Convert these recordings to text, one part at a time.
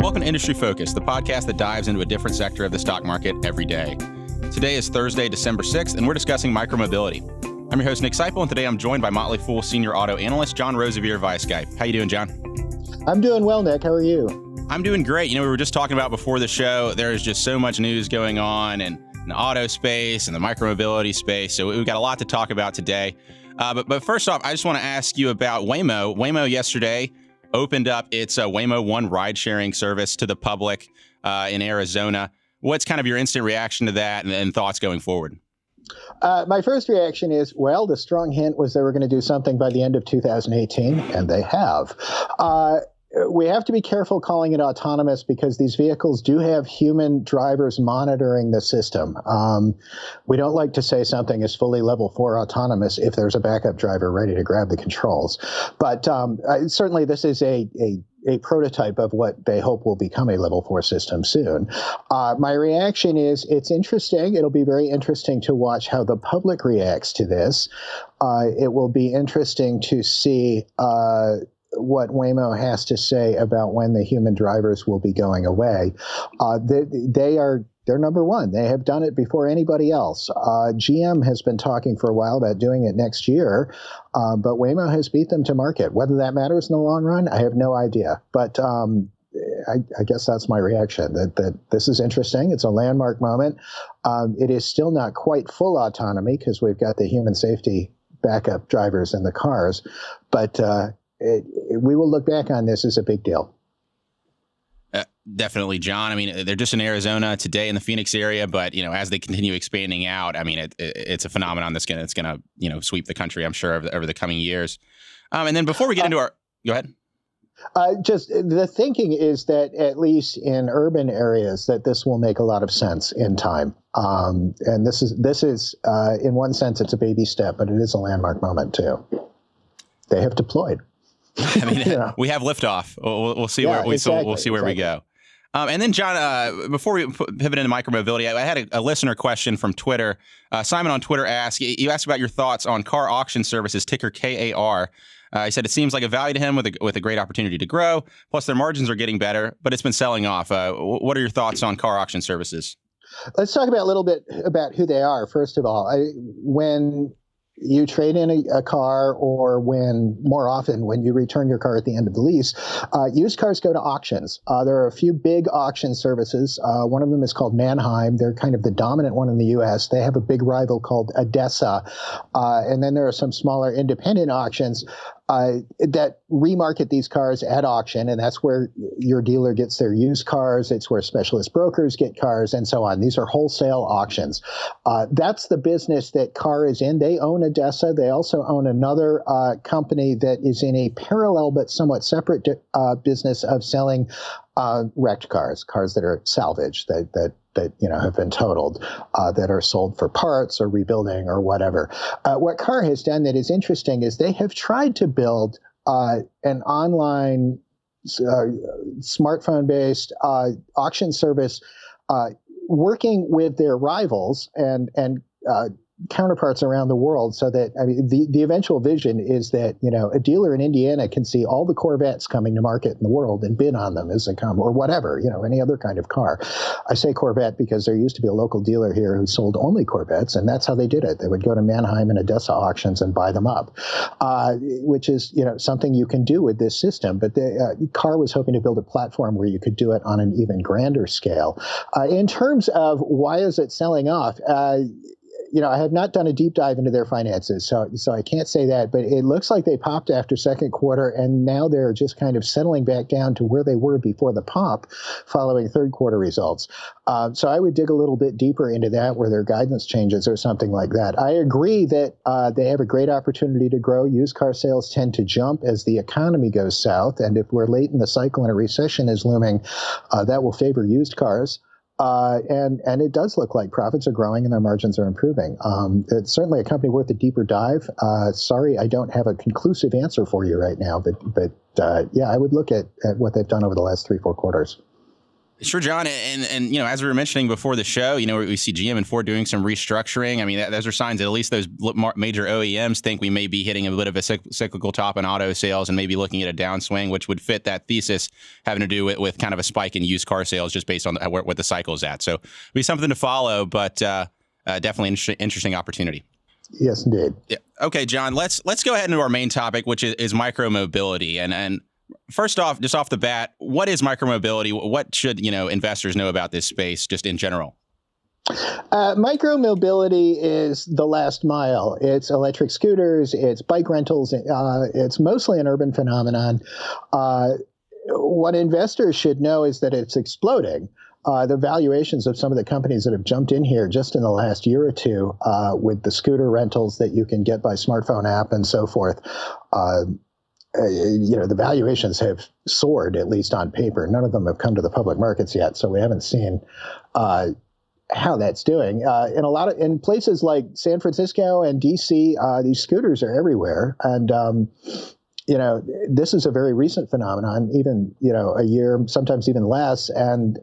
Welcome to Industry Focus, the podcast that dives into a different sector of the stock market every day. Today is Thursday, December 6th, and we're discussing micromobility. I'm your host, Nick Seipel, and today I'm joined by Motley Fool senior auto analyst John Roseveare via Skype. How you doing, John? I'm doing well, Nick. How are you? I'm doing great. We were just talking about before the show, there's just so much news going on in the auto space and the micromobility space, so we've got a lot to talk about today. But first off, I just want to ask you about Waymo. Waymo yesterday opened up its Waymo One ride-sharing service to the public in Arizona. What's kind of your instant reaction to that and thoughts going forward? My first reaction is, well, the strong hint was they were going to do something by the end of 2018, and they have. We have to be careful calling it autonomous because these vehicles do have human drivers monitoring the system. We don't like to say something is fully level 4 autonomous if there's a backup driver ready to grab the controls. But certainly this is a prototype of what they hope will become a level 4 system soon. My reaction is it's interesting. It'll be very interesting to watch how the public reacts to this. It will be interesting to see what Waymo has to say about when the human drivers will be going away. They're number one. They have done it before anybody else. GM has been talking for a while about doing it next year, but Waymo has beat them to market. Whether that matters in the long run, I have no idea. But I guess that's my reaction, that this is interesting. It's a landmark moment. It is still not quite full autonomy because we've got the human safety backup drivers in the cars, but we will look back on this as a big deal. Definitely, John. I mean, they're just in Arizona today in the Phoenix area, but as they continue expanding out, I mean, it's a phenomenon that's going to sweep the country, I'm sure, over the coming years. And then before we get into go ahead. Just the thinking is that at least in urban areas, that this will make a lot of sense in time. And this is in one sense, it's a baby step, but it is a landmark moment too. They have deployed. I mean, we have liftoff. We'll see where we'll see where we go. And then, John, before we pivot into micromobility, I had a listener question from Twitter. Simon on Twitter asked about your thoughts on car auction services, ticker KAR. He said it seems like a value to him with a great opportunity to grow. Plus, their margins are getting better, but it's been selling off. What are your thoughts on car auction services? Let's talk about a little bit about who they are. First of all, when you trade in a car, or more often when you return your car at the end of the lease, used cars go to auctions. There are a few big auction services. One of them is called Manheim. They're kind of the dominant one in the U.S. They have a big rival called ADESA. And then there are some smaller independent auctions that remarket these cars at auction, and that's where your dealer gets their used cars. It's where specialist brokers get cars, and so on. These are wholesale auctions. That's the business that KAR is in. They own ADESA. They also own another company that is in a parallel but somewhat separate business of selling wrecked cars that are salvaged, that have been totaled, that are sold for parts or rebuilding or whatever. What KAR has done that is interesting is they have tried to build an online smartphone-based auction service, working with their rivals and counterparts around the world, so that the eventual vision is that a dealer in Indiana can see all the Corvettes coming to market in the world and bid on them as they come, or whatever, any other kind of car. I say Corvette because there used to be a local dealer here who sold only Corvettes, and that's how they did it. They would go to Manheim and ADESA auctions and buy them up, which is something you can do with this system. But KAR was hoping to build a platform where you could do it on an even grander scale. In terms of why is it selling off? I have not done a deep dive into their finances, so I can't say that, but it looks like they popped after second quarter, and now they're just kind of settling back down to where they were before the pop following third quarter results. So I would dig a little bit deeper into that, where their guidance changes or something like that. I agree that they have a great opportunity to grow. Used car sales tend to jump as the economy goes south, and if we're late in the cycle and a recession is looming, that will favor used cars. And it does look like profits are growing and their margins are improving. It's certainly a company worth a deeper dive. Sorry, I don't have a conclusive answer for you right now, but I would look at what they've done over the last 3-4 quarters. Sure, John. And as we were mentioning before the show, we see GM and Ford doing some restructuring. I mean, those are signs that at least those major OEMs think we may be hitting a bit of a cyclical top in auto sales and maybe looking at a downswing, which would fit that thesis having to do with kind of a spike in used car sales just based on what the cycle is at. So it'll be something to follow, but definitely an interesting opportunity. Yes, indeed. Yeah. Okay, John, let's go ahead into our main topic, which is micromobility. And first off, just off the bat, what is micromobility? What should investors know about this space just in general? Micromobility is the last mile. It's electric scooters, it's bike rentals, it's mostly an urban phenomenon. What investors should know is that it's exploding. The valuations of some of the companies that have jumped in here just in the last year or two with the scooter rentals that you can get by smartphone app and so forth, the valuations have soared, at least on paper. None of them have come to the public markets yet, so we haven't seen how that's doing. In places like San Francisco and DC, these scooters are everywhere, and this is a very recent phenomenon, even a year, sometimes even less, and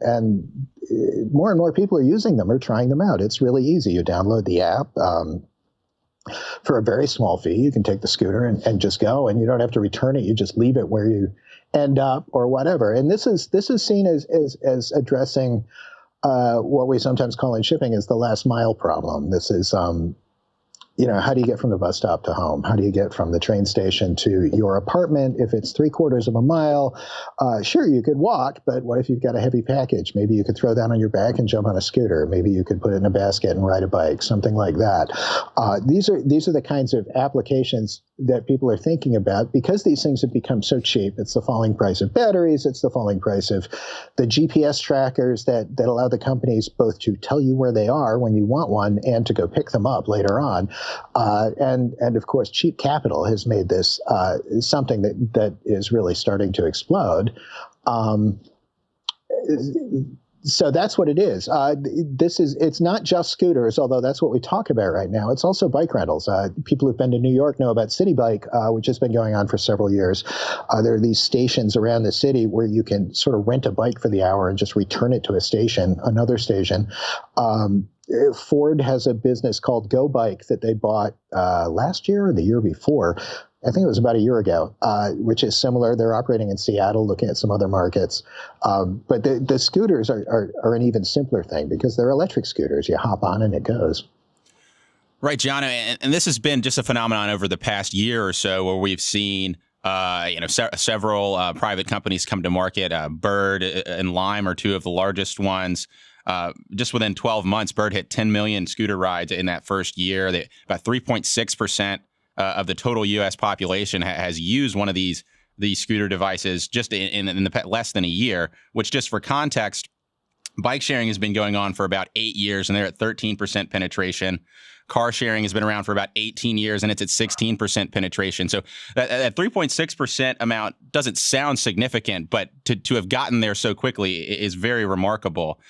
more and more people are using them or trying them out. It's really easy. You download the app. For a very small fee, you can take the scooter and just go, and you don't have to return it. You just leave it where you end up or whatever. And this is seen as addressing what we sometimes call in shipping as the last mile problem. This is how do you get from the bus stop to home? How do you get from the train station to your apartment? If it's 3/4 of a mile, sure, you could walk, but what if you've got a heavy package? Maybe you could throw that on your back and jump on a scooter. Maybe you could put it in a basket and ride a bike, something like that. These are the kinds of applications that people are thinking about because these things have become so cheap. It's the falling price of batteries. It's the falling price of the GPS trackers that allow the companies both to tell you where they are when you want one and to go pick them up later on. And of course, cheap capital has made this something that is really starting to explode. So that's what it is. It's not just scooters, although that's what we talk about right now. It's also bike rentals. People who've been to New York know about City Bike, which has been going on for several years. There are these stations around the city where you can sort of rent a bike for the hour and just return it to another station. Ford has a business called Go Bike that they bought last year or the year before. I think it was about a year ago, which is similar. They're operating in Seattle, looking at some other markets. But the scooters are an even simpler thing because they're electric scooters. You hop on and it goes. Right, John. And this has been just a phenomenon over the past year or so where we've seen several private companies come to market. Bird and Lime are two of the largest ones. Just within 12 months, Bird hit 10 million scooter rides in that first year. About 3.6% of the total U.S. population has used one of these scooter devices just in the less than a year, which just for context, bike sharing has been going on for about 8 years, and they're at 13% penetration. Car sharing has been around for about 18 years, and it's at 16% penetration. So that 3.6% amount doesn't sound significant, but to have gotten there so quickly is very remarkable.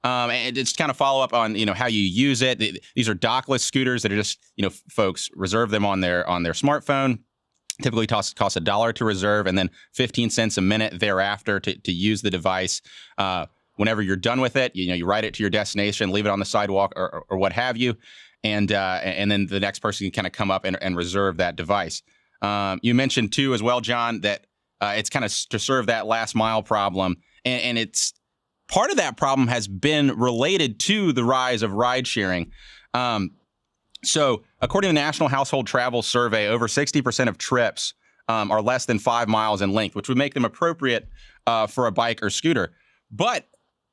And it's kind of follow up on how you use it. These are dockless scooters that are just folks reserve them on their smartphone. Typically costs $1 to reserve, and then 15 cents a minute thereafter to use the device. Whenever you're done with it, you ride it to your destination, leave it on the sidewalk or what have you, and then the next person can kind of come up and reserve that device. You mentioned too as well, John, that it's kind of to serve that last mile problem, and it's. Part of that problem has been related to the rise of ride sharing. So according to the National Household Travel Survey, over 60% of trips are less than 5 miles in length, which would make them appropriate for a bike or scooter. But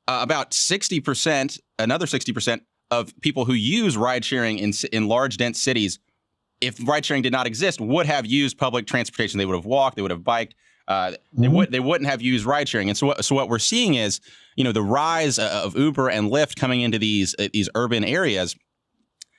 about 60%, another 60% of people who use ride sharing in large, dense cities, if ride sharing did not exist, would have used public transportation. They would have walked, they would have biked. They wouldn't have used ride sharing. And so what we're seeing is, the rise of Uber and Lyft coming into these urban areas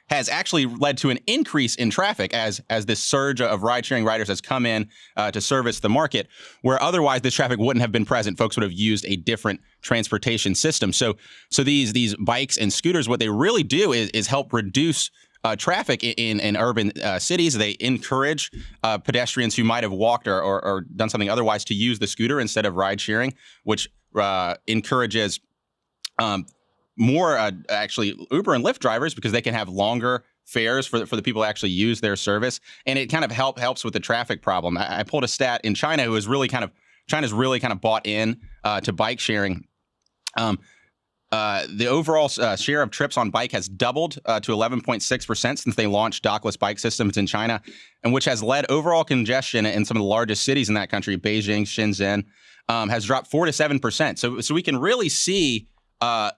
has actually led to an increase in traffic as this surge of ride-sharing riders has come in to service the market, where otherwise this traffic wouldn't have been present. Folks would have used a different transportation system. So these bikes and scooters, what they really do is help reduce traffic in urban cities. They encourage pedestrians who might have walked or done something otherwise to use the scooter instead of ride-sharing, which encourages more actually Uber and Lyft drivers because they can have longer fares for the people who actually use their service, and it kind of helps with the traffic problem. I pulled a stat in China China's really kind of bought in to bike sharing. The overall share of trips on bike has doubled to 11.6% since they launched dockless bike systems in China, and which has led overall congestion in some of the largest cities in that country, Beijing, Shenzhen, has dropped 4 to 7%. So we can really see a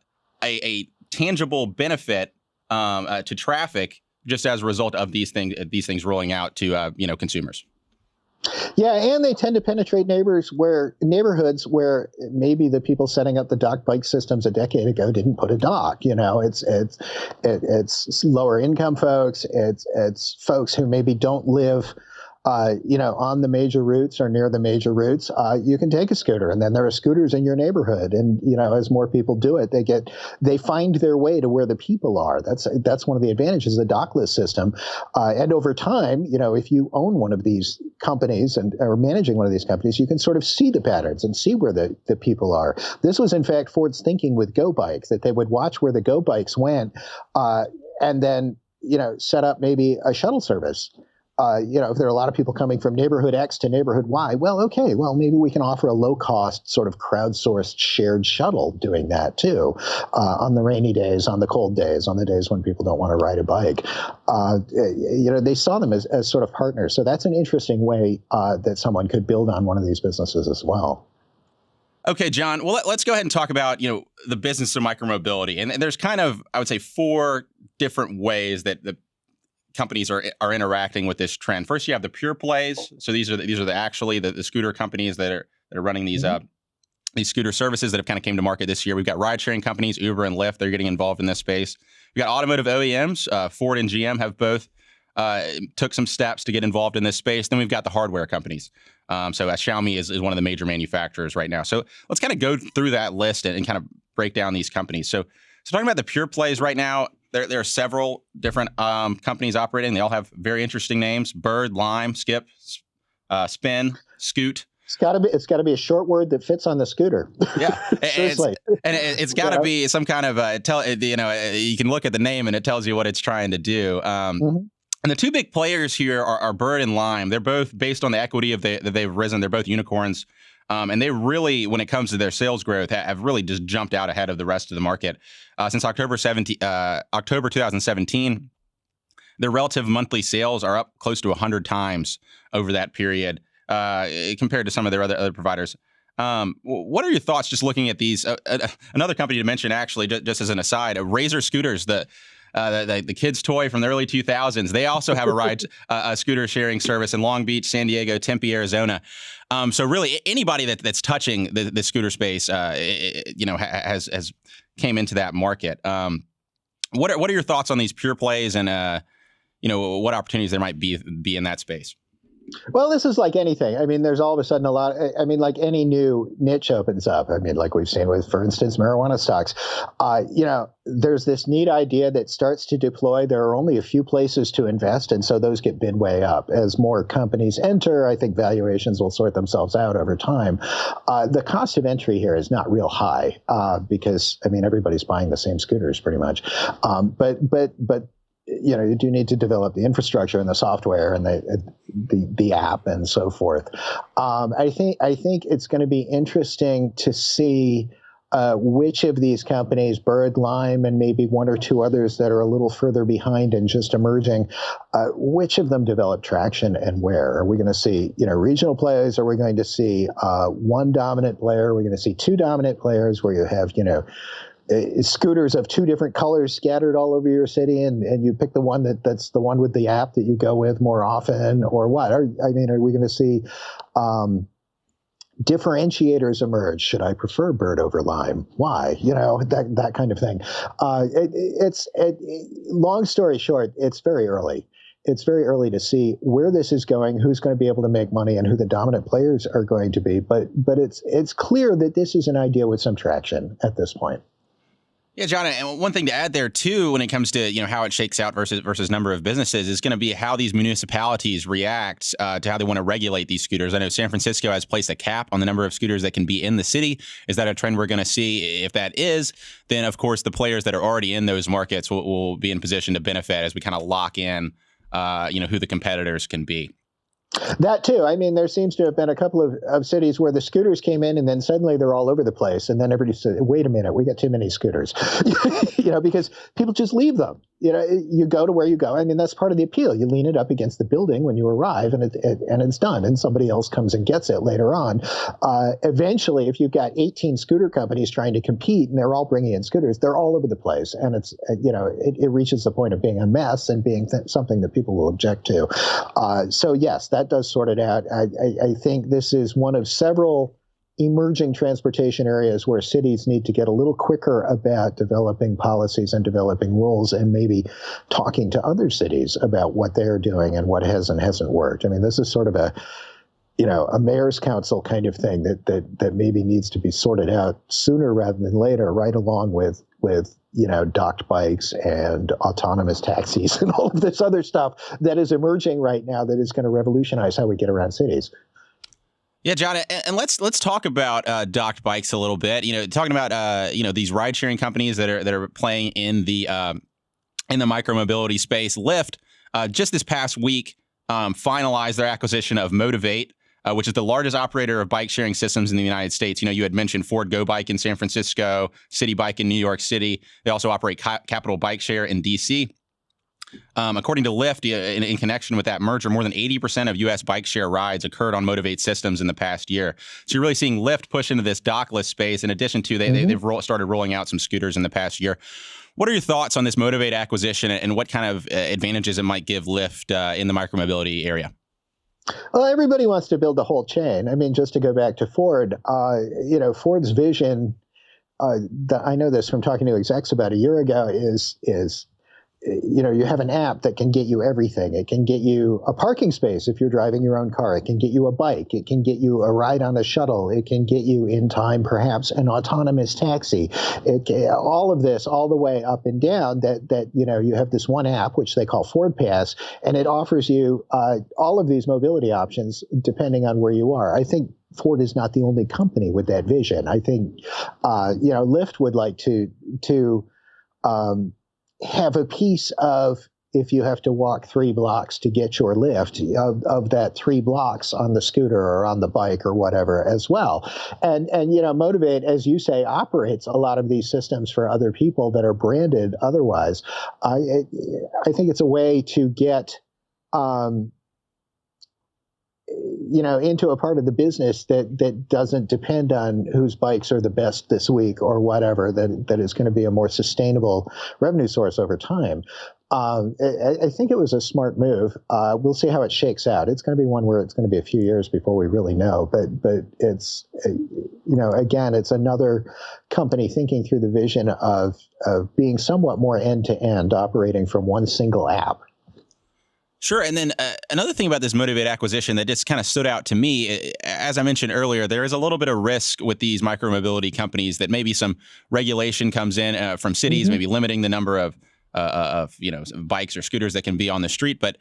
tangible benefit to traffic just as a result of these things rolling out to consumers. Yeah, and they tend to penetrate neighborhoods where maybe the people setting up the dock bike systems a decade ago didn't put a dock. It's lower income folks. It's folks who maybe don't live on the major routes or near the major routes. You can take a scooter, and then there are scooters in your neighborhood. And as more people do it, they find their way to where the people are. That's one of the advantages of the dockless system. And over time, if you own one of these companies and are managing one of these companies, you can sort of see the patterns and see where the people are. This was in fact Ford's thinking with Go Bike, that they would watch where the Go Bikes went, and then set up maybe a shuttle service. If there are a lot of people coming from neighborhood X to neighborhood Y, maybe we can offer a low-cost sort of crowdsourced shared shuttle doing that too, on the rainy days, on the cold days, on the days when people don't want to ride a bike. They saw them as sort of partners. So that's an interesting way that someone could build on one of these businesses as well. Okay, John. Well, let's go ahead and talk about the business of micromobility, and there's kind of, I would say, 4 different ways that the companies are interacting with this trend. First, you have the pure plays. So these are the scooter companies that are running these these scooter services that have kind of came to market this year. We've got ride sharing companies, Uber and Lyft. They're getting involved in this space. We've got automotive OEMs. Ford and GM have both took some steps to get involved in this space. Then we've got the hardware companies. Xiaomi is one of the major manufacturers right now. So let's kind of go through that list and kind of break down these companies. So talking about the pure plays right now, there are several different companies operating. They all have very interesting names: Bird, Lime, Skip, Spin, Scoot. It's got to be a short word that fits on the scooter. Yeah, seriously. It's got to be some kind of you can look at the name and it tells you what it's trying to do. And the 2 big players here are Bird and Lime. They're both based on the equity that they've risen. They're both unicorns. And they really, when it comes to their sales growth, have really just jumped out ahead of the rest of the market. Since October 2017, their relative monthly sales are up close to 100 times over that period compared to some of their other providers. What are your thoughts just looking at these? Another company to mention, actually, just as an aside, Razor Scooters, the kids' toy from the early 2000s. They also have a scooter sharing service in Long Beach, San Diego, Tempe, Arizona. So really, anybody that's touching the scooter space, has came into that market. What are your thoughts on these pure plays, and what opportunities there might be in that space? Well, this is like anything. I mean, there's all of a sudden like any new niche opens up. I mean, like we've seen with, for instance, marijuana stocks. There's this neat idea that starts to deploy. There are only a few places to invest, and so those get bid way up. As more companies enter, I think valuations will sort themselves out over time. The cost of entry here is not real high because, I mean, everybody's buying the same scooters pretty much. But you do need to develop the infrastructure and the software and the app and so forth. I think it's going to be interesting to see which of these companies, Bird, Lime, and maybe 1 or 2 others that are a little further behind and just emerging, which of them develop traction and where? Are we going to see, regional players? Are we going to see 1 dominant player? Are we going to see 2 dominant players where you have, scooters of 2 different colors scattered all over your city, and you pick the one that's the one with the app that you go with more often, or what? Are we going to see differentiators emerge? Should I prefer Bird over Lime? Why? That kind of thing. Long story short, it's very early. It's very early to see where this is going, who's going to be able to make money, and who the dominant players are going to be. But it's clear that this is an idea with some traction at this point. Yeah, John, and one thing to add there too, when it comes to how it shakes out versus number of businesses, is going to be how these municipalities react to how they want to regulate these scooters. I know San Francisco has placed a cap on the number of scooters that can be in the city. Is that a trend we're going to see? If that is, then of course the players that are already in those markets will be in position to benefit as we kind of lock in, who the competitors can be. That too. I mean, there seems to have been a couple of cities where the scooters came in and then suddenly they're all over the place. And then everybody said, wait a minute, we got too many scooters, because people just leave them. You go to where you go. I mean, that's part of the appeal. You lean it up against the building when you arrive and it's done. And somebody else comes and gets it later on. Eventually, if you've got 18 scooter companies trying to compete and they're all bringing in scooters, they're all over the place. And it's, it reaches the point of being a mess and being something that people will object to. So yes, that does sort it out. I think this is one of several emerging transportation areas where cities need to get a little quicker about developing policies and developing rules and maybe talking to other cities about what they're doing and what has and hasn't worked. I mean, this is sort of a mayor's council kind of thing that maybe needs to be sorted out sooner rather than later, right along with docked bikes and autonomous taxis and all of this other stuff that is emerging right now that is going to revolutionize how we get around cities. Yeah, John, and let's talk about docked bikes a little bit. Talking about these ride sharing companies that are playing in the micromobility space. Lyft just this past week finalized their acquisition of Motivate, which is the largest operator of bike sharing systems in the United States. You had mentioned Ford Go Bike in San Francisco, City Bike in New York City. They also operate Capital Bike Share in DC. According to Lyft, in connection with that merger, more than 80% of U.S. bike share rides occurred on Motivate systems in the past year. So you're really seeing Lyft push into this dockless space. In addition to, they've started rolling out some scooters in the past year. What are your thoughts on this Motivate acquisition and what kind of advantages it might give Lyft in the micromobility area? Well, everybody wants to build the whole chain. I mean, just to go back to Ford, Ford's vision, I know this from talking to execs about a year ago, is you have an app that can get you everything. It can get you a parking space if you're driving your own car. It can get you a bike. It can get you a ride on a shuttle. It can get you in time, perhaps an autonomous taxi. All of this, all the way up and down. That you have this one app which they call Ford Pass, and it offers you all of these mobility options depending on where you are. I think Ford is not the only company with that vision. I think Lyft would like to have a piece of, if you have to walk 3 blocks to get your lift, of that 3 blocks on the scooter or on the bike or whatever as well. And Motivate, as you say, operates a lot of these systems for other people that are branded otherwise. I think it's a way to get into a part of the business that doesn't depend on whose bikes are the best this week or whatever, that is going to be a more sustainable revenue source over time. I think it was a smart move. We'll see how it shakes out. It's going to be one where it's going to be a few years before we really know. But it's, again, it's another company thinking through the vision of being somewhat more end-to-end, operating from one single app. Sure. And then another thing about this Motivate acquisition that just kind of stood out to me, as I mentioned earlier, there is a little bit of risk with these micromobility companies that maybe some regulation comes in from cities, maybe limiting the number of bikes or scooters that can be on the street. But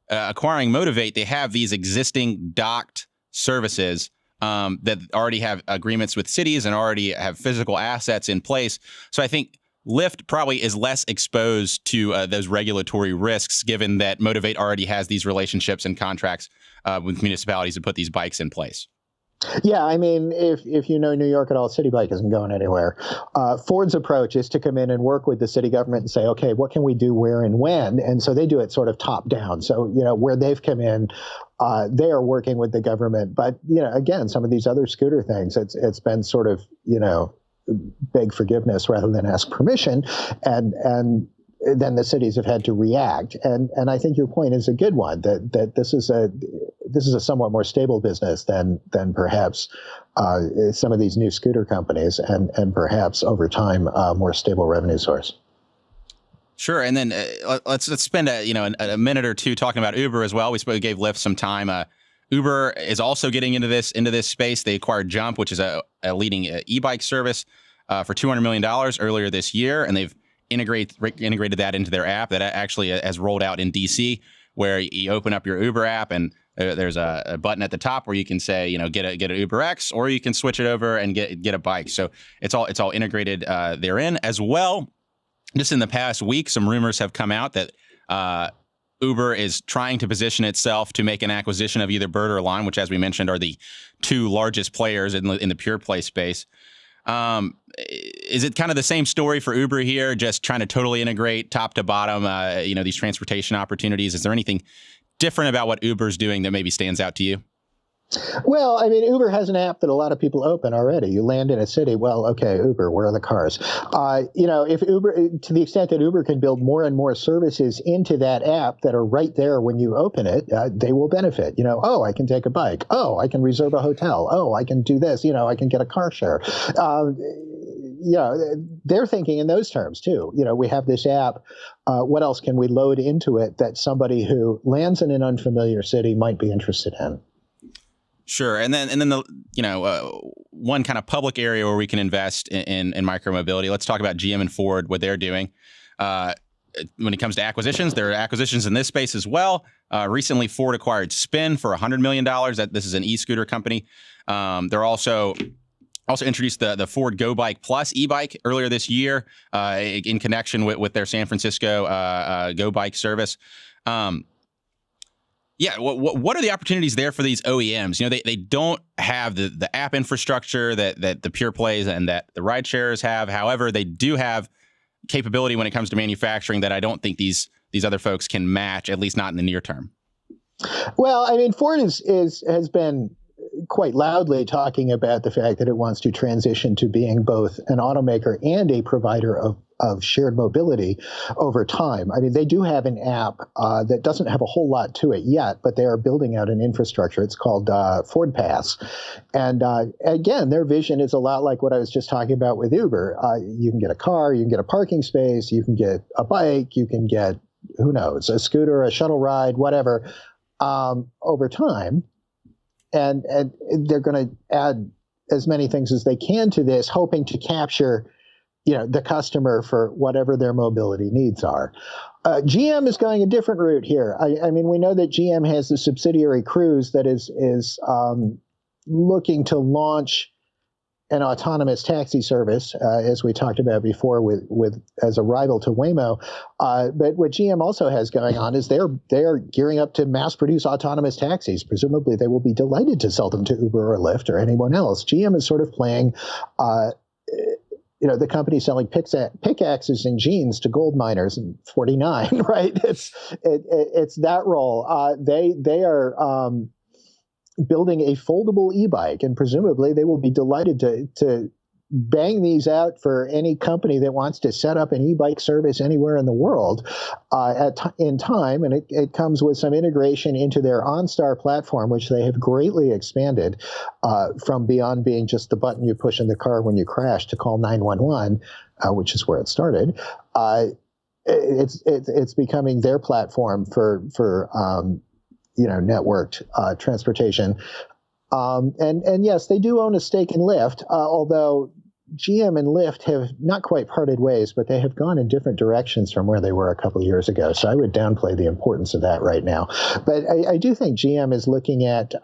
acquiring Motivate, they have these existing docked services that already have agreements with cities and already have physical assets in place. So I think Lyft probably is less exposed to those regulatory risks, given that Motivate already has these relationships and contracts with municipalities to put these bikes in place. Yeah, I mean, if you know New York at all, City Bike isn't going anywhere. Ford's approach is to come in and work with the city government and say, okay, what can we do where and when? And so they do it sort of top down. So, where they've come in, they are working with the government. But, again, some of these other scooter things, it's been sort of, beg forgiveness rather than ask permission, and then the cities have had to react. And I think your point is a good one, that this is a somewhat more stable business than perhaps some of these new scooter companies, and perhaps over time more stable revenue source. Sure, and then let's spend a minute or two talking about Uber as well. We gave Lyft some time. Uber is also getting into this space. They acquired Jump, which is a leading e-bike service. for $200 million earlier this year, and they've integrated that into their app that actually has rolled out in DC, where you open up your Uber app and there's a button at the top where you can say, get an Uber X, or you can switch it over and get a bike. So it's all integrated therein as well. Just in the past week, some rumors have come out that Uber is trying to position itself to make an acquisition of either Bird or Lime, which, as we mentioned, are the two largest players in the pure play space. Is it kind of the same story for Uber here, just trying to totally integrate top to bottom, these transportation opportunities? Is there anything different about what Uber's doing that maybe stands out to you? Well, I mean, Uber has an app that a lot of people open already. You land in a city, well, okay, Uber, where are the cars? If Uber, to the extent that Uber can build more and more services into that app that are right there when you open it, they will benefit. Oh, I can take a bike. Oh, I can reserve a hotel. Oh, I can do this. I can get a car share. They're thinking in those terms too. We have this app. What else can we load into it that somebody who lands in an unfamiliar city might be interested in? Sure, and then one kind of public area where we can invest in micromobility. Let's talk about GM and Ford, what they're doing. When it comes to acquisitions, there are acquisitions in this space as well. Recently, Ford acquired Spin for $100 million. This is an e-scooter company. They're also introduced the Ford Go Bike Plus e-bike earlier this year in connection with their San Francisco Go Bike service. What are the opportunities there for these OEMs? They don't have the app infrastructure that the pure plays and that the ride sharers have. However, they do have capability when it comes to manufacturing that I don't think these other folks can match, at least not in the near term. Well, I mean, Ford has been quite loudly talking about the fact that it wants to transition to being both an automaker and a provider of shared mobility over time. I mean, they do have an app that doesn't have a whole lot to it yet, but they are building out an infrastructure. It's called Ford Pass. And again, their vision is a lot like what I was just talking about with Uber. You can get a car, you can get a parking space, you can get a bike, you can get, who knows, a scooter, a shuttle ride, whatever, over time. And they're going to add as many things as they can to this, hoping to capture the customer for whatever their mobility needs are. GM is going a different route here. I mean, we know that GM has a subsidiary Cruise that is looking to launch an autonomous taxi service, as we talked about before, with as a rival to Waymo. But what GM also has going on is they are gearing up to mass produce autonomous taxis. Presumably, they will be delighted to sell them to Uber or Lyft or anyone else. GM is sort of playing. The company selling pickaxes and jeans to gold miners in 49, right? It's that role. They are building a foldable e-bike, and presumably they will be delighted to bang these out for any company that wants to set up an e-bike service anywhere in the world in time. And it comes with some integration into their OnStar platform, which they have greatly expanded from beyond being just the button you push in the car when you crash to call 911, which is where it started. It's becoming their platform for networked transportation. And yes, they do own a stake in Lyft, although GM and Lyft have not quite parted ways, but they have gone in different directions from where they were a couple of years ago. So I would downplay the importance of that right now. But I do think GM is looking at,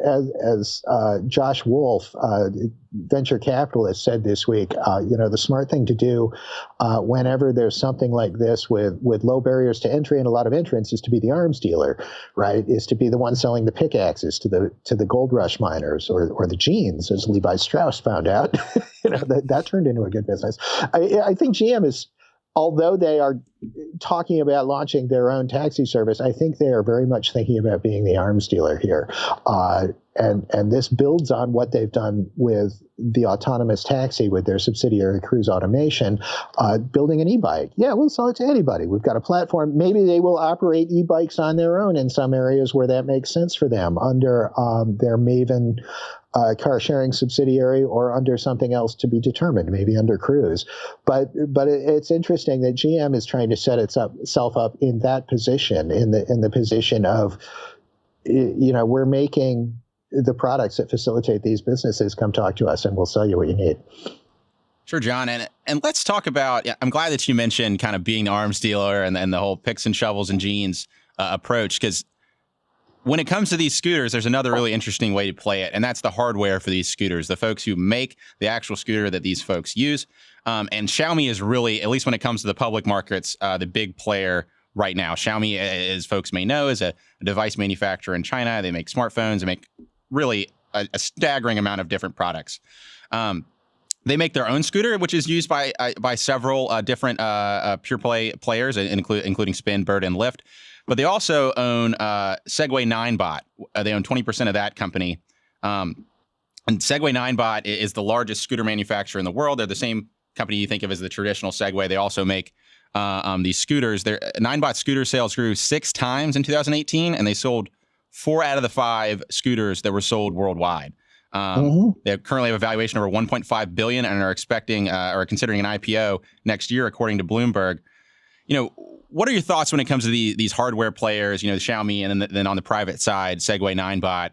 as Josh Wolf, venture capitalist, said this week, the smart thing to do whenever there's something like this with low barriers to entry and a lot of entrants is to be the arms dealer, right? Is to be the one selling the pickaxes to the gold rush miners or the jeans, as Levi Strauss found out. that turned into a good business. I think GM is, although they are talking about launching their own taxi service, I think they are very much thinking about being the arms dealer here. And this builds on what they've done with the autonomous taxi with their subsidiary Cruise Automation, building an e-bike. Yeah, we'll sell it to anybody. We've got a platform. Maybe they will operate e-bikes on their own in some areas where that makes sense for them under their Maven car sharing subsidiary or under something else to be determined, maybe under Cruise. But it's interesting that GM is trying to set itself up in that position, in the position of, we're making the products that facilitate these businesses, come talk to us and we'll sell you what you need. Sure, John. And let's talk about, I'm glad that you mentioned kind of being the arms dealer and the whole picks and shovels and jeans approach, because when it comes to these scooters, there's another really interesting way to play it, and that's the hardware for these scooters, the folks who make the actual scooter that these folks use. And Xiaomi is really, at least when it comes to the public markets, the big player right now. Xiaomi, as folks may know, is a device manufacturer in China. They make smartphones. They make really a staggering amount of different products. They make their own scooter, which is used by several different pure play players, including Spin, Bird, and Lyft. But they also own Segway Ninebot. They own 20% of that company. And Segway Ninebot is the largest scooter manufacturer in the world. They're the same company you think of as the traditional Segway. They also make these scooters. Their Ninebot scooter sales grew 6 times in 2018, and they sold 4 out of the 5 scooters that were sold worldwide. They currently have a valuation over $1.5 billion and are expecting or considering an IPO next year, according to Bloomberg. What are your thoughts when it comes to these hardware players? Xiaomi, and then on the private side, Segway Ninebot.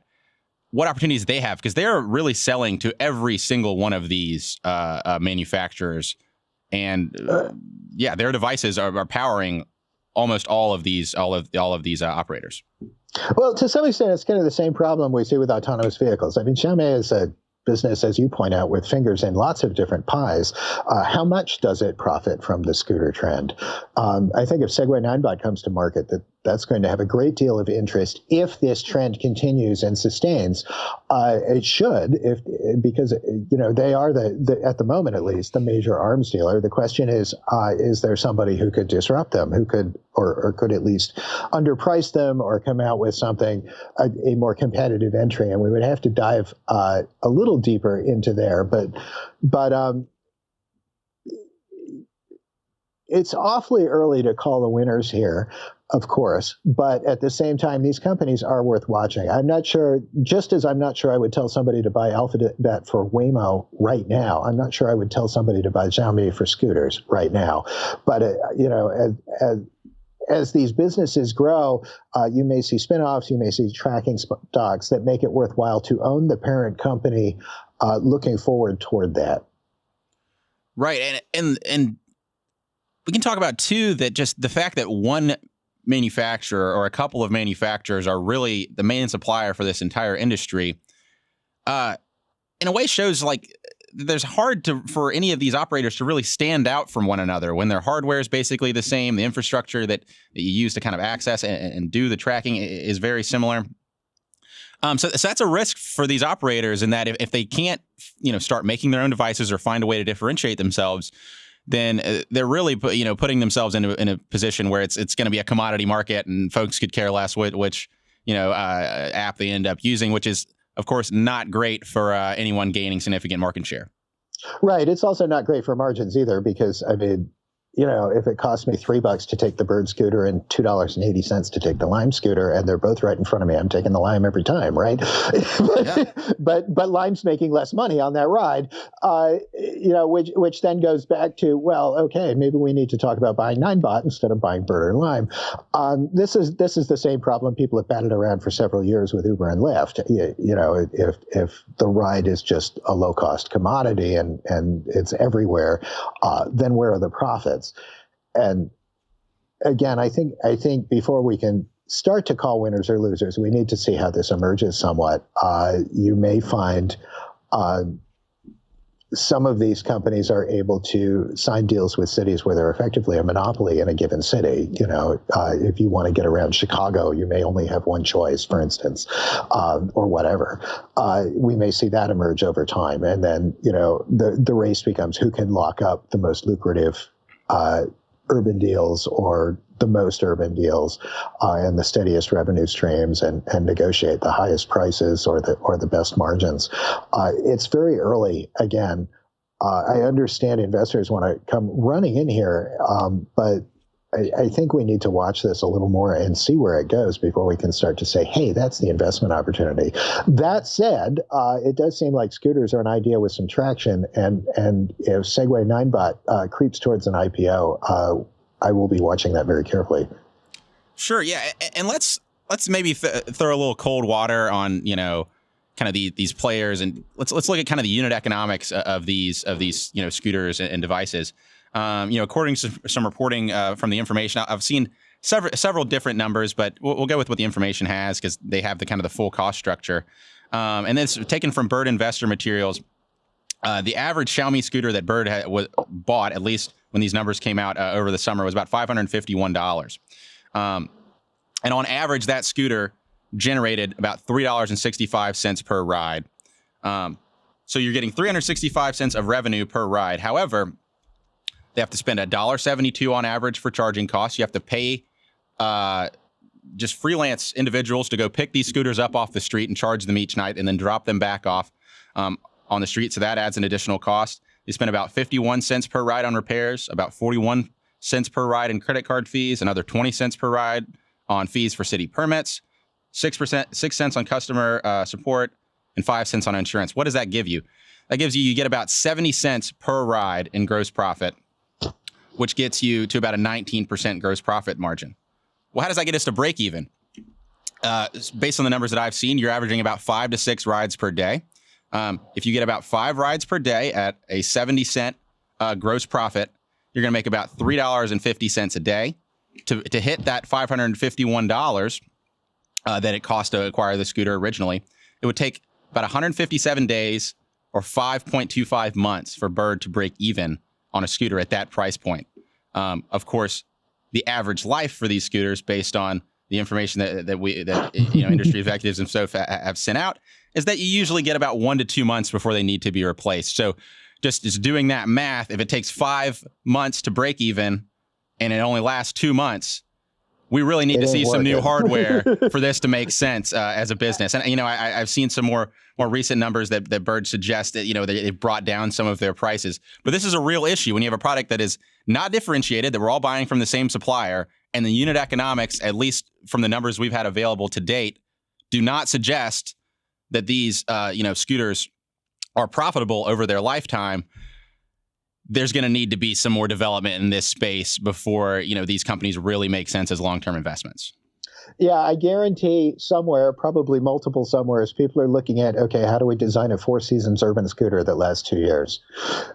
What opportunities they have, because they're really selling to every single one of these manufacturers, and their devices are powering almost all of these operators. Well, to some extent, it's kind of the same problem we see with autonomous vehicles. I mean, Xiaomi is a business, as you point out, with fingers in lots of different pies. How much does it profit from the scooter trend? I think if Segway Ninebot comes to market, that's going to have a great deal of interest if this trend continues and sustains. It should, because they are at the moment at least the major arms dealer. The question is there somebody who could disrupt them, who could or could at least underprice them or come out with something a more competitive entry? And we would have to dive a little deeper into there, but it's awfully early to call the winners here, of course, but at the same time, these companies are worth watching. I'm not sure, just as I'm not sure I would tell somebody to buy Alphabet for Waymo right now, I'm not sure I would tell somebody to buy Xiaomi for scooters right now. But, as these businesses grow, you may see spinoffs, you may see tracking stocks that make it worthwhile to own the parent company, looking forward toward that. Right, and we can talk about, too, that just the fact that one manufacturer or a couple of manufacturers are really the main supplier for this entire industry, in a way shows like there's hard for any of these operators to really stand out from one another when their hardware is basically the same. The infrastructure that you use to kind of access and do the tracking is very similar. So that's a risk for these operators in that if they can't, start making their own devices or find a way to differentiate themselves, then they're really putting themselves in a position where it's going to be a commodity market, and folks could care less which app they end up using, which is, of course, not great for anyone gaining significant market share. Right. It's also not great for margins either, because I mean, if it costs me $3 to take the Bird scooter and $2.80 to take the Lime scooter, and they're both right in front of me, I'm taking the Lime every time, right? but Lime's making less money on that ride, which then goes back to, well, okay, maybe we need to talk about buying Ninebot instead of buying Bird or Lime. This is the same problem people have batted around for several years with Uber and Lyft. If the ride is just a low cost commodity and it's everywhere, then where are the profits? And again, I think before we can start to call winners or losers, we need to see how this emerges somewhat. You may find some of these companies are able to sign deals with cities where they're effectively a monopoly in a given city. If you want to get around Chicago, you may only have one choice, for instance, or whatever. We may see that emerge over time. And then, the race becomes who can lock up the most lucrative urban deals or the most urban deals and the steadiest revenue streams and negotiate the highest prices or the best margins. It's very early again. I understand investors want to come running in here, but I think we need to watch this a little more and see where it goes before we can start to say, hey, that's the investment opportunity. That said, it does seem like scooters are an idea with some traction. And if Segway Ninebot creeps towards an IPO, I will be watching that very carefully. Sure. Yeah. And let's maybe throw a little cold water on, kind of these players, and let's look at kind of the unit economics of these scooters and devices. According to some reporting from the information, I've seen several different numbers, but we'll go with what the information has because they have the full cost structure. And this taken from Bird Investor Materials. The average Xiaomi scooter that Bird bought, at least when these numbers came out over the summer, was about $551. And on average, that scooter generated about $3.65 per ride. So you're getting 365 cents of revenue per ride. However, they have to spend $1.72 on average for charging costs. You have to pay just freelance individuals to go pick these scooters up off the street and charge them each night and then drop them back off on the street. So that adds an additional cost. They spend about 51 cents per ride on repairs, about 41 cents per ride in credit card fees, another 20 cents per ride on fees for city permits, 6 cents on customer support, and 5 cents on insurance. What does that give you? That gives you get about 70 cents per ride in gross profit, which gets you to about a 19% gross profit margin. Well, how does that get us to break even? Based on the numbers that I've seen, you're averaging about 5 to 6 rides per day. If you get about 5 rides per day at a 70-cent gross profit, you're going to make about $3.50 a day. To hit that $551 that it cost to acquire the scooter originally, it would take about 157 days or 5.25 months for Bird to break even on a scooter at that price point. Of course, the average life for these scooters, based on the information that industry executives and so have sent out, is that you usually get about 1 to 2 months before they need to be replaced. So just doing that math, if it takes 5 months to break even and it only lasts 2 months, we really need to see some new hardware for this to make sense as a business. And, I've seen some more recent numbers that Bird suggests that, they've brought down some of their prices. But this is a real issue when you have a product that is not differentiated, that we're all buying from the same supplier, and the unit economics, at least from the numbers we've had available to date, do not suggest that these, scooters are profitable over their lifetime. There's going to need to be some more development in this space before, these companies really make sense as long-term investments. Yeah, I guarantee somewhere, probably multiple somewheres, people are looking at, okay, how do we design a 4 Seasons urban scooter that lasts 2 years?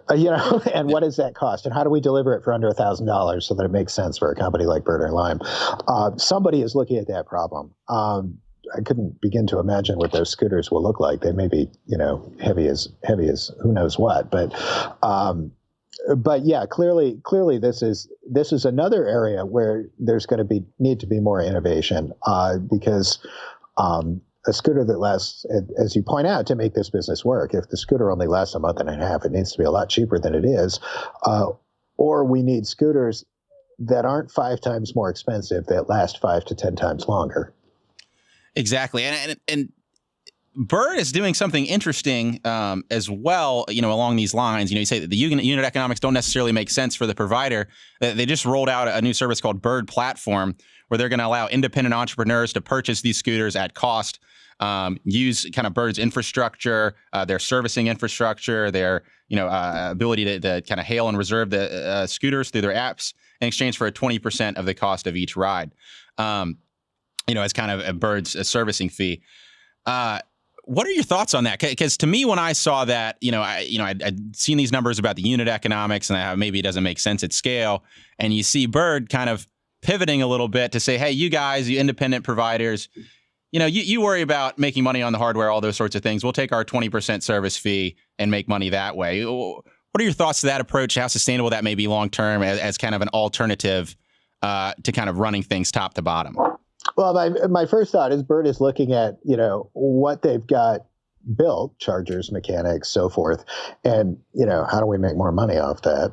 And what does that cost? And how do we deliver it for under $1,000 so that it makes sense for a company like Bird or Lime? Somebody is looking at that problem. I couldn't begin to imagine what those scooters will look like. They may be, heavy as who knows what, but yeah, clearly, this is another area where there's going to need to be more innovation because a scooter that lasts, as you point out, to make this business work, if the scooter only lasts a month and a half, it needs to be a lot cheaper than it is, or we need scooters that aren't 5 times more expensive that last 5 to 10 times longer. Exactly, and Bird is doing something interesting as well, along these lines. You say that the unit economics don't necessarily make sense for the provider. They just rolled out a new service called Bird Platform, where they're going to allow independent entrepreneurs to purchase these scooters at cost, use kind of Bird's infrastructure, their servicing infrastructure, their ability to kind of hail and reserve the scooters through their apps in exchange for 20% of the cost of each ride. As kind of a Bird's servicing fee. What are your thoughts on that? Because to me, when I saw that, I'd seen these numbers about the unit economics and how maybe it doesn't make sense at scale. And you see Bird kind of pivoting a little bit to say, hey, you guys, you independent providers, you worry about making money on the hardware, all those sorts of things. We'll take our 20% service fee and make money that way. What are your thoughts to that approach? How sustainable that may be long term as kind of an alternative to kind of running things top to bottom? Well, my first thought is Bird is looking at, what they've got built, chargers, mechanics, so forth, and, how do we make more money off that?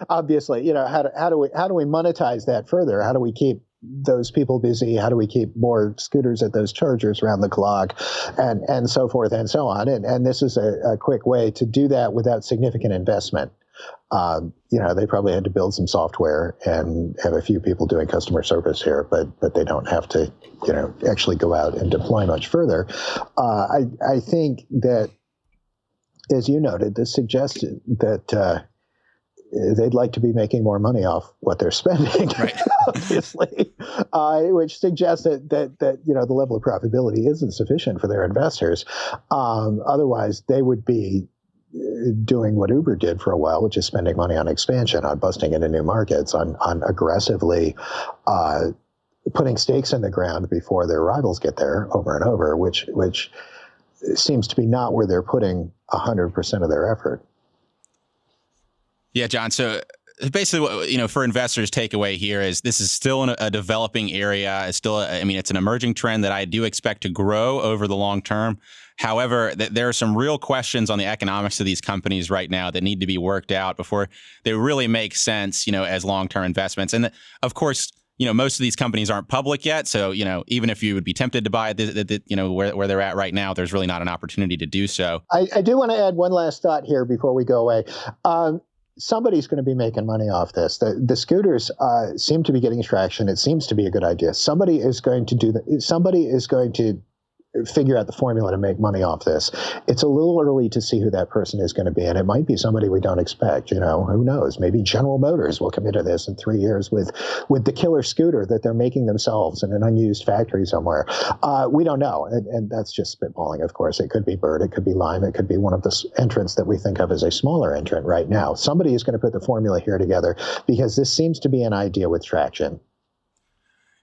Obviously, how do we monetize that further? How do we keep those people busy? How do we keep more scooters at those chargers around the clock, and so forth and so on? And this is a quick way to do that without significant investment. They probably had to build some software and have a few people doing customer service here, but they don't have to, actually go out and deploy much further. I think that, as you noted, this suggested that, they'd like to be making more money off what they're spending, right. obviously, which suggests that the level of profitability isn't sufficient for their investors. Otherwise, they would be doing what Uber did for a while, which is spending money on expansion, on busting into new markets, on aggressively putting stakes in the ground before their rivals get there over and over, which seems to be not where they're putting 100% of their effort. Yeah, John. So basically, what, for investors, takeaway here is this is still in a developing area. It's still, it's an emerging trend that I do expect to grow over the long term. However, there are some real questions on the economics of these companies right now that need to be worked out before they really make sense, as long-term investments. And of course, most of these companies aren't public yet. So, even if you would be tempted to buy it, where they're at right now, there's really not an opportunity to do so. I do want to add one last thought here before we go away. Somebody's going to be making money off this. The scooters seem to be getting traction. It seems to be a good idea. Somebody is going to figure out the formula to make money off this. It's a little early to see who that person is going to be, and it might be somebody we don't expect. Who knows? Maybe General Motors will come into this in 3 years with the killer scooter that they're making themselves in an unused factory somewhere. We don't know, and that's just spitballing. Of course, it could be Bird, it could be Lime, it could be one of the entrants that we think of as a smaller entrant right now. Somebody is going to put the formula here together because this seems to be an idea with traction.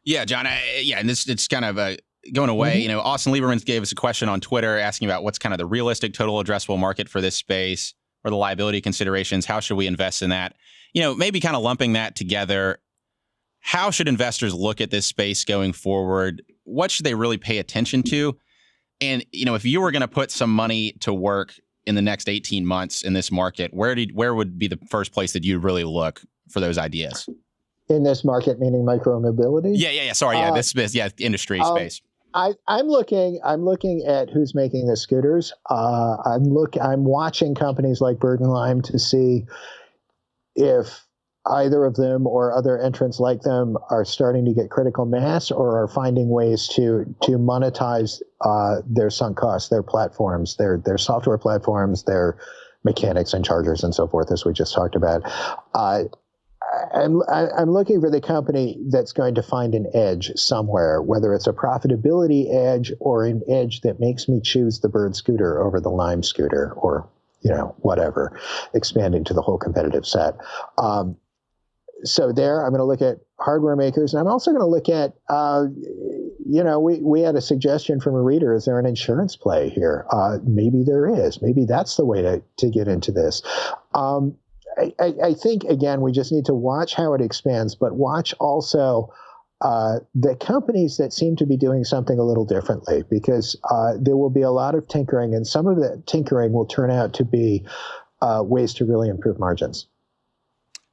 Yeah, John. And it's kind of going away. Mm-hmm. Austin Lieberman gave us a question on Twitter asking about what's kind of the realistic total addressable market for this space or the liability considerations. How should we invest in that? Maybe kind of lumping that together. How should investors look at this space going forward? What should they really pay attention to? And, if you were going to put some money to work in the next 18 months in this market, where would be the first place that you'd really look for those ideas? In this market, meaning micromobility? Yeah. Sorry. This industry space. I'm looking at who's making the scooters. I'm watching companies like Bird and Lime to see if either of them or other entrants like them are starting to get critical mass or are finding ways to monetize their sunk costs, their platforms, their software platforms, their mechanics and chargers and so forth, as we just talked about. I'm looking for the company that's going to find an edge somewhere, whether it's a profitability edge or an edge that makes me choose the Bird scooter over the Lime scooter or, whatever, expanding to the whole competitive set. So there, I'm going to look at hardware makers, and I'm also going to look at, we had a suggestion from a reader. Is there an insurance play here? Maybe there is. Maybe that's the way to get into this. I think, again, we just need to watch how it expands, but watch also the companies that seem to be doing something a little differently, because there will be a lot of tinkering, and some of that tinkering will turn out to be ways to really improve margins.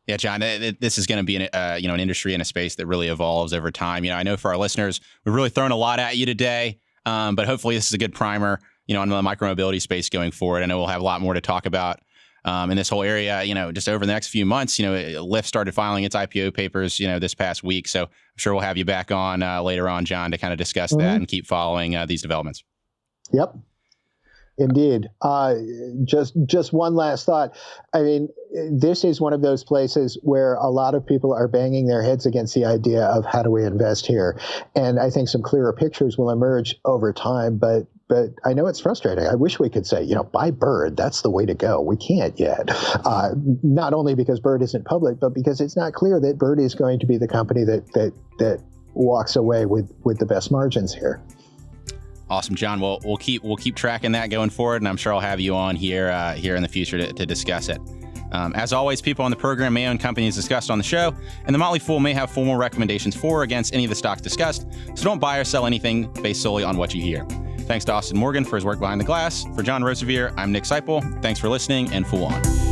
Yeah, John, this is going to be an industry and a space that really evolves over time. I know for our listeners, we've really thrown a lot at you today, but hopefully this is a good primer, on the micromobility space going forward. I know we'll have a lot more to talk about in this whole area, just over the next few months. Lyft started filing its IPO papers, this past week. So I'm sure we'll have you back on later on, John, to kind of discuss that and keep following these developments. Yep. Indeed. Just one last thought. This is one of those places where a lot of people are banging their heads against the idea of how do we invest here. And I think some clearer pictures will emerge over time, but I know it's frustrating. I wish we could say, buy Bird. That's the way to go. We can't yet. Not only because Bird isn't public, but because it's not clear that Bird is going to be the company that walks away with the best margins here. Awesome, John. Well, we'll keep tracking that going forward, and I'm sure I'll have you on here in the future to discuss it. As always, people on the program may own companies discussed on the show, and the Motley Fool may have formal recommendations for or against any of the stocks discussed, so don't buy or sell anything based solely on what you hear. Thanks to Austin Morgan for his work behind the glass. For John Roseveare, I'm Nick Seipel. Thanks for listening, and Fool on.